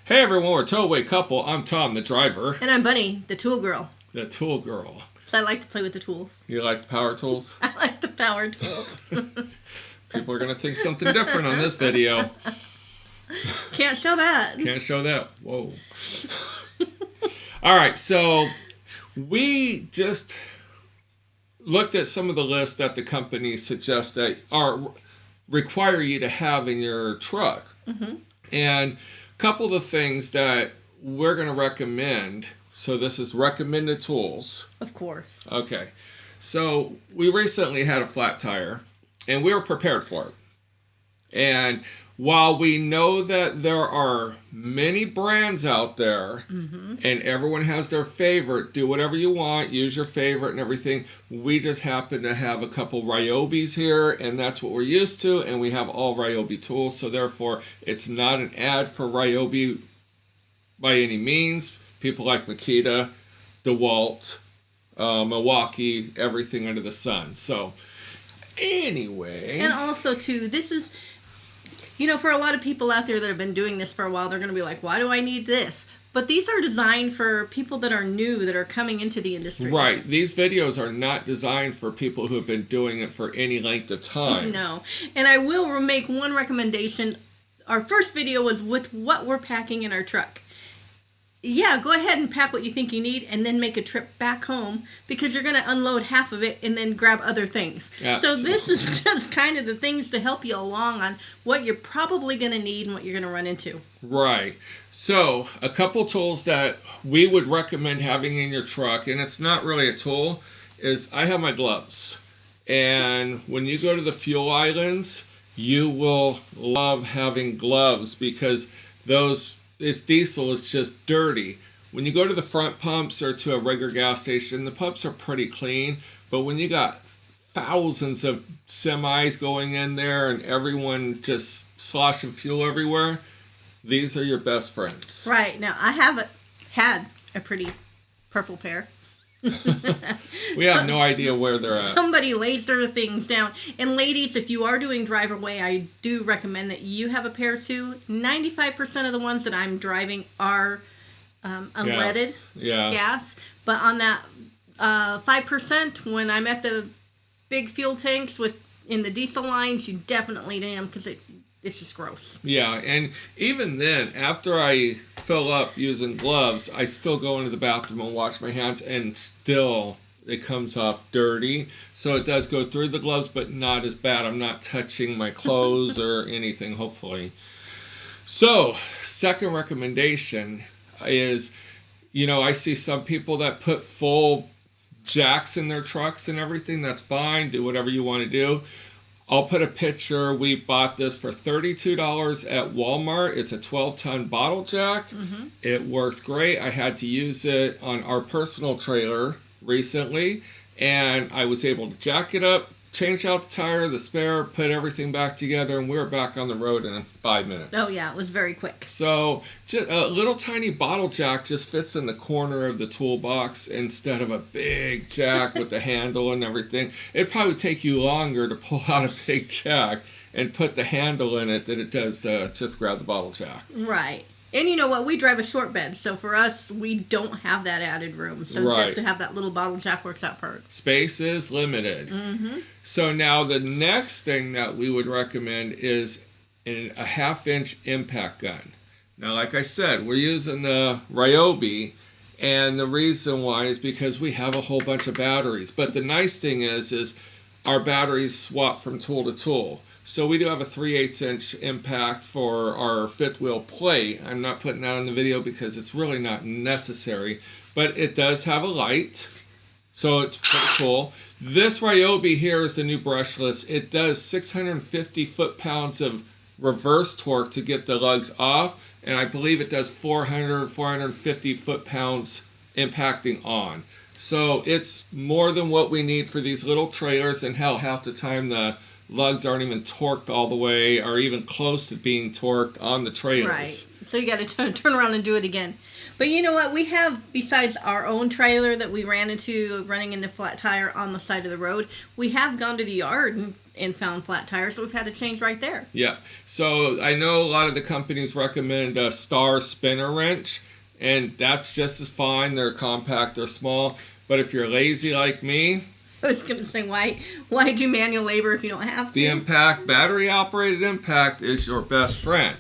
Hey everyone, we're TowawayCouple. I'm Tom, the driver. And I'm Bunny, the tool girl. The tool girl. So I like to play with the tools. You like power tools? I like the power tools. People are going to think something different on this video. Can't show that. Can't show that. Whoa. All right, so we just looked at some of the lists that the company suggests that require you to have in your truck. Mm-hmm. And a couple of the things that we're going to recommend. So this is recommended tools. Of course. Okay. So we recently had a flat tire, and we were prepared for it. And while we know that there are many brands out there, mm-hmm. and everyone has their favorite, do whatever you want, use your favorite and everything, we just happen to have a couple Ryobis here, and that's what we're used to, and we have all Ryobi tools, so therefore it's not an ad for Ryobi by any means. People like Makita, DeWalt, Milwaukee, everything under the sun. So anyway. And also, too, this is... You know, for a lot of people out there that have been doing this for a while, they're going to be like, why do I need this? But these are designed for people that are new, that are coming into the industry. Right. These videos are not designed for people who have been doing it for any length of time. No. And I will make one recommendation. Our first video was with what we're packing in our truck. Yeah, go ahead and pack what you think you need and then make a trip back home, because you're going to unload half of it and then grab other things. So this is just kind of the things to help you along on what you're probably going to need and what you're going to run into. Right. So a couple tools that we would recommend having in your truck, and it's not really a tool, is I have my gloves. And when you go to the fuel islands, you will love having gloves, because it's diesel, it's just dirty. When you go to the front pumps or to a regular gas station, the pumps are pretty clean. But when you got thousands of semis going in there and everyone just sloshing fuel everywhere, these are your best friends. Right. Now, I have had a pretty purple pair. We have no idea where they're at. Somebody lays their things down. And ladies, if you are doing drive away, I do recommend that you have a pair too. 95% of the ones that I'm driving are unleaded gas. But on that 5%, when I'm at the big fuel tanks in the diesel lines, you definitely need them, because it's just gross. Yeah, and even then, after I fill up using gloves, I still go into the bathroom and wash my hands, and still it comes off dirty. So it does go through the gloves, but not as bad. I'm not touching my clothes or anything, hopefully. So, second recommendation is, I see some people that put full jacks in their trucks and everything. That's fine. Do whatever you want to do. I'll put a picture. We bought this for $32 at Walmart. It's a 12-ton bottle jack. Mm-hmm. It works great. I had to use it on our personal trailer recently, and I was able to jack it up, change out the tire, the spare, put everything back together, and we were back on the road in 5 minutes. Oh, yeah. It was very quick. So just a little tiny bottle jack just fits in the corner of the toolbox instead of a big jack with the handle and everything. It'd probably take you longer to pull out a big jack and put the handle in it than it does to just grab the bottle jack. Right. And you know what? We drive a short bed, so for us, we don't have that added room. So just to have that little bottle jack works out perfect. Space is limited. Mm-hmm. So now the next thing that we would recommend is a 1/2-inch impact gun. Now, like I said, we're using the Ryobi, and the reason why is because we have a whole bunch of batteries. But the nice thing is our batteries swap from tool to tool. So we do have a 3/8-inch impact for our fifth wheel plate. I'm not putting that on the video because it's really not necessary, but it does have a light, so it's pretty cool. This Ryobi here is the new brushless. It does 650 foot-pounds of reverse torque to get the lugs off, and I believe it does 450 foot-pounds impacting on. So it's more than what we need for these little trailers, and hell, half the time the lugs aren't even torqued all the way or even close to being torqued on the trailers. Right. So you got to turn around and do it again. But you know what? We have, besides our own trailer that we ran into running into flat tire on the side of the road, we have gone to the yard and found flat tires, so we've had to change right there. Yeah. So I know a lot of the companies recommend a Star spinner wrench, and that's just as fine. They're compact, they're small. But if you're lazy like me... I was going to say, why do manual labor if you don't have to? The impact, battery-operated impact is your best friend.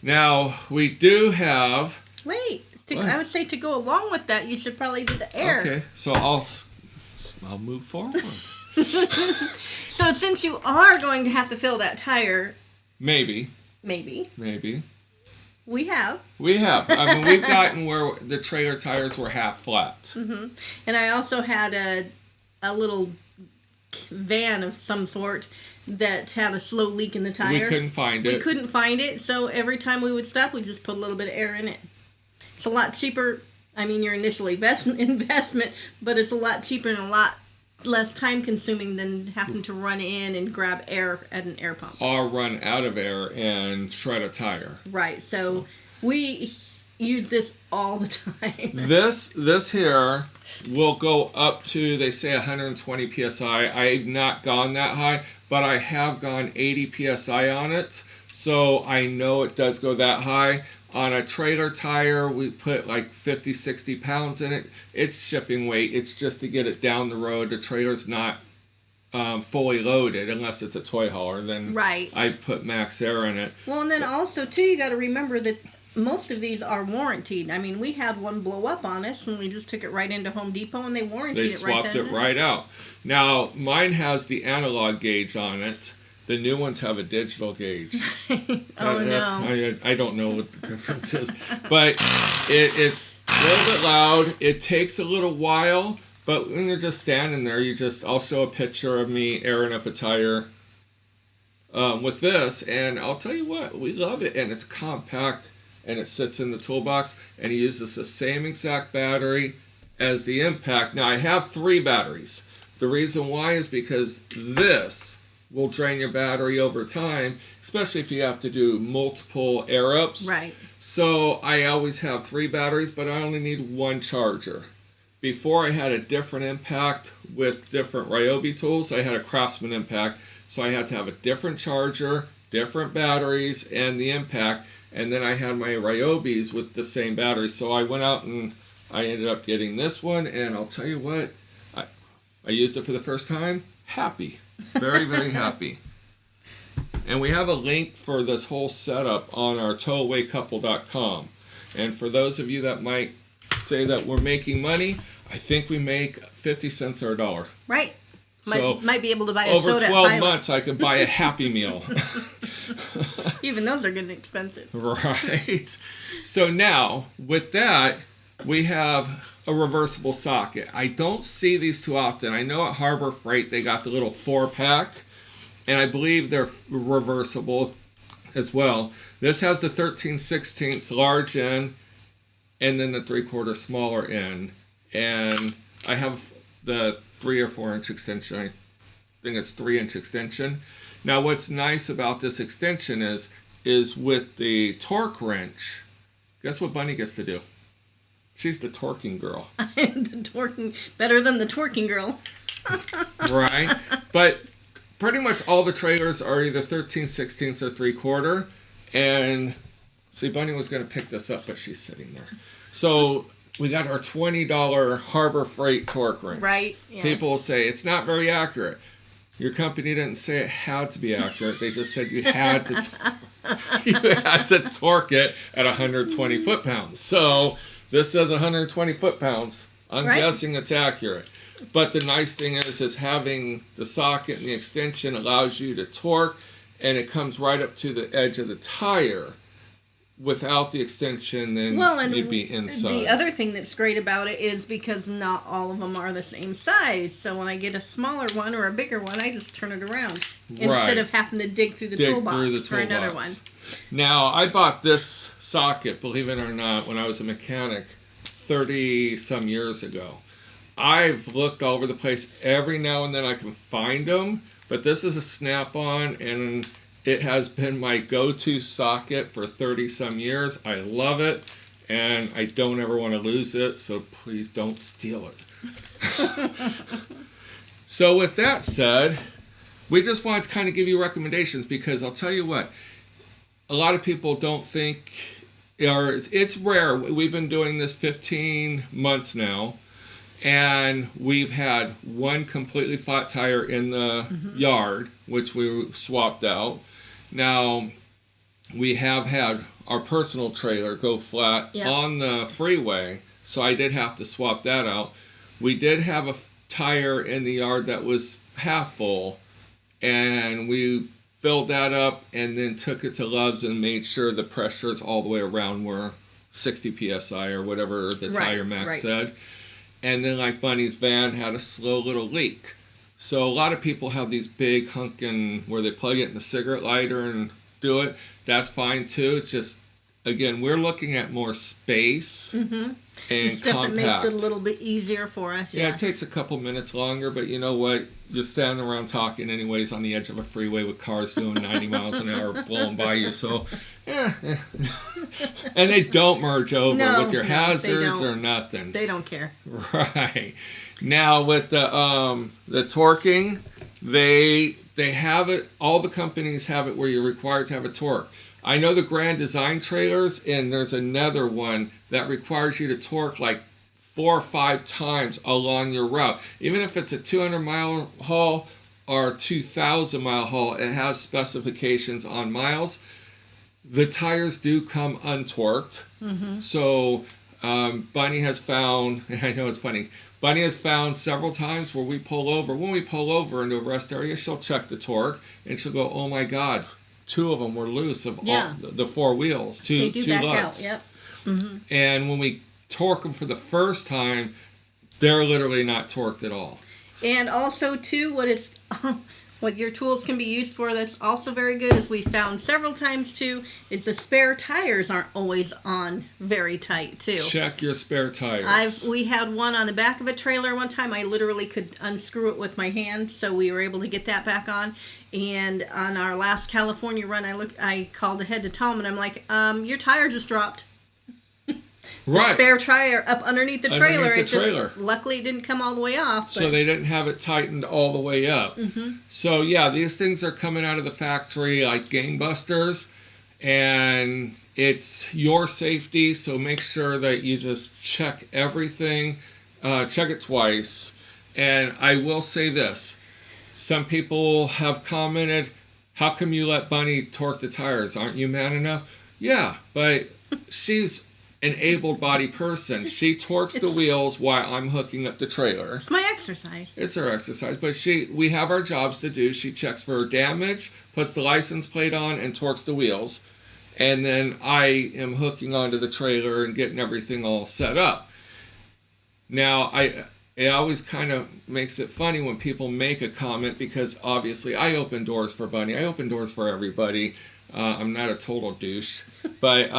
Now, we do have... Wait, I would say to go along with that, you should probably do the air. Okay, so I'll move forward. So since you are going to have to fill that tire... Maybe. We have. I mean, we've gotten where the trailer tires were half flat. Mm-hmm. And I also had a little van of some sort that had a slow leak in the tire. We couldn't find it. So every time we would stop, we just put a little bit of air in it. It's a lot cheaper. I mean, your initial investment, but it's a lot cheaper and a lot less time consuming than having to run in and grab air at an air pump. Or run out of air and shred a tire. Right. So we use this all the time. This here will go up to, they say, 120 psi. I've not gone that high, but I have gone 80 psi on it, so I know it does go that high. On a trailer tire, we put like 50, 60 pounds in it. It's shipping weight. It's just to get it down the road. The trailer's not fully loaded unless it's a toy hauler. Then right. I put max air in it. Well, and then also, too, you got to remember that most of these are warranted. I mean, we had one blow up on us, and we just took it right into Home Depot, and they warranted it right then. They swapped it right out. Now, mine has the analog gauge on it. The new ones have a digital gauge. No. I don't know what the difference is. But it's a little bit loud. It takes a little while. But when you're just standing there, I'll show a picture of me airing up a tire with this. And I'll tell you what, we love it. And it's compact. And it sits in the toolbox. And he uses the same exact battery as the impact. Now, I have 3 batteries. The reason why is because this will drain your battery over time, especially if you have to do multiple air ups. Right. So I always have 3 batteries, but I only need 1 charger. Before I had a different impact with different Ryobi tools. I had a Craftsman impact, so I had to have a different charger, different batteries, and the impact. And then I had my Ryobis with the same battery. So I went out and I ended up getting this one, and I'll tell you what, I used it for the first time. Happy. Very, very happy. And we have a link for this whole setup on our TowawayCouple.com. And for those of you that might say that we're making money, I think we make 50 cents or $1. Right. So might be able to buy a soda. Over 12 months, I could buy a Happy Meal. Even those are getting expensive. Right. So now, with that, we have a reversible socket. I don't see these too often. I know at Harbor Freight they got the little 4-pack, and I believe they're reversible as well. This has the 13/16 large end, and then the 3/4 smaller end. And I have the 3 or 4 inch extension. I think it's 3-inch extension. Now, what's nice about this extension is with the torque wrench. Guess what Bunny gets to do? She's the torquing girl. Better than the twerking girl. Right? But pretty much all the trailers are either 13/16 or 3/4. And see, Bunny was going to pick this up, but she's sitting there. So we got our $20 Harbor Freight torque wrench. Right. Yes. People will say it's not very accurate. Your company didn't say it had to be accurate. They just said you had to torque it at 120 foot-pounds. So this says 120 foot-pounds. I'm guessing it's accurate. But the nice thing is having the socket and the extension allows you to torque, and it comes right up to the edge of the tire. Without the extension, then you'd be inside. The other thing that's great about it is because not all of them are the same size. So when I get a smaller one or a bigger one, I just turn it around. Instead of having to dig through the toolbox for another one. Now, I bought this socket, believe it or not, when I was a mechanic 30-some years ago. I've looked all over the place. Every now and then I can find them, but this is a snap-on, and It has been my go-to socket for 30-some years. I love it, and I don't ever want to lose it, so please don't steal it. So with that said, we just wanted to kind of give you recommendations, because I'll tell you what, a lot of people don't think, or it's rare. We've been doing this 15 months now, and we've had one completely flat tire in the yard, which we swapped out. Now, we have had our personal trailer go flat on the freeway, so I did have to swap that out. We did have a tire in the yard that was half full, and we filled that up and then took it to Love's and made sure the pressures all the way around were 60 psi or whatever the tire max said. And then, like, Bunny's van had a slow little leak. So a lot of people have these big hunkin' where they plug it in the cigarette lighter and do it. That's fine too. It's just, again, we're looking at more space and stuff compact. that makes it a little bit easier for us. Yeah, it takes a couple minutes longer, but you know what? You're standing around talking anyways on the edge of a freeway with cars doing 90 miles an hour blowing by you. So, And they don't merge over with your hazards or nothing. They don't care. Right. Now with the torquing, they have it. All the companies have it where you're required to have a torque. I know the Grand Design trailers, and there's another one that requires you to torque like 4 or 5 times along your route. Even if it's a 200-mile haul or a 2,000-mile haul, it has specifications on miles. The tires do come untorqued. So Bunny has found, and I know it's funny, Bunny has found several times where we pull over. When we pull over into a rest area, she'll check the torque, and she'll go, oh my God, 2 of them were loose of all the 4 wheels. Two back lugs. out, And when we torque them for the first time, they're literally not torqued at all. And also, too, what your tools can be used for that's also very good, as we found several times, too, is the spare tires aren't always on very tight, too. Check your spare tires. We had one on the back of a trailer one time. I literally could unscrew it with my hand, so we were able to get that back on. And on our last California run, I called ahead to Tom, and I'm like, your tire just dropped. The spare tire up underneath the trailer. Luckily, it didn't come all the way off. So they didn't have it tightened all the way up. So yeah, these things are coming out of the factory like gangbusters, and it's your safety. So make sure that you just check everything, check it twice. And I will say this: some people have commented, "How come you let Bunny torque the tires? Aren't you man enough?" Yeah, but she's an able-bodied person. She torques the wheels while I'm hooking up the trailer. It's my exercise. It's her exercise, but we have our jobs to do. She checks for damage, puts the license plate on, and torques the wheels. And then I am hooking onto the trailer and getting everything all set up. Now, it always kind of makes it funny when people make a comment, because obviously I open doors for Bunny. I open doors for everybody. I'm not a total douche, but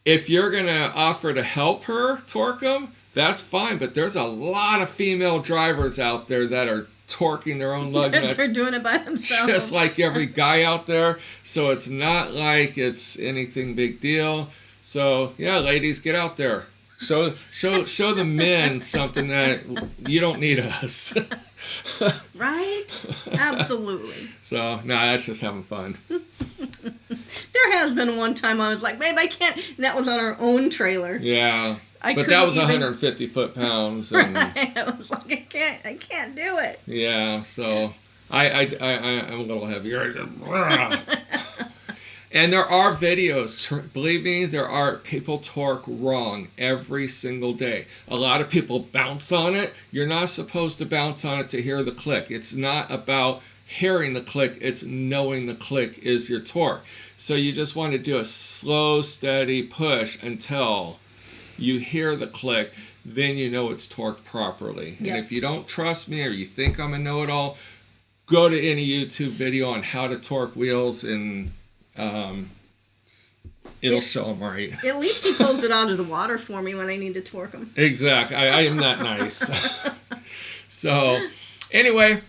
if you're going to offer to help her torque them, that's fine. But there's a lot of female drivers out there that are torquing their own lug nuts. They're doing it by themselves. Just like every guy out there. So it's not like it's anything big deal. So, yeah, ladies, get out there. Show the men something that you don't need us. Right? Absolutely. So, that's just having fun. There has been one time I was like, babe, I can't. And that was on our own trailer. Yeah. But that was 150 foot-pounds. And right. I was like, I can't do it. Yeah, so I'm a little heavier. And there are videos. Believe me, there are people torque wrong every single day. A lot of people bounce on it. You're not supposed to bounce on it to hear the click. It's not about hearing the click, it's knowing the click is your torque. So you just want to do a slow, steady push until you hear the click, then you know it's torqued properly. Yep. And if you don't trust me or you think I'm a know-it-all, go to any YouTube video on how to torque wheels, and it'll show them right. At least he pulls it out of the water for me when I need to torque them. Exactly. I am that nice. So, anyway,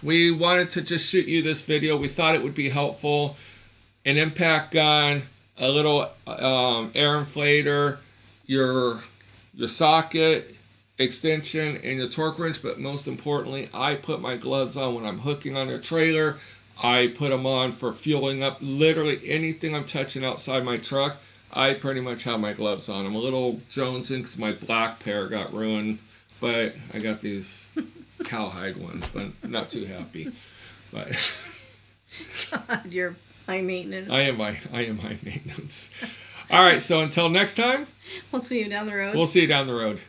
We wanted to just shoot you this video. We thought it would be helpful. An impact gun, a little air inflator, your socket extension, and your torque wrench. But most importantly, I put my gloves on when I'm hooking on a trailer. I put them on for fueling up. Literally anything I'm touching outside my truck, I pretty much have my gloves on. I'm a little jonesing because my black pair got ruined, but I got these cowhide ones, but not too happy. But God, you're high maintenance. I am high maintenance. All right, so until next time, we'll see you down the road. We'll see you down the road.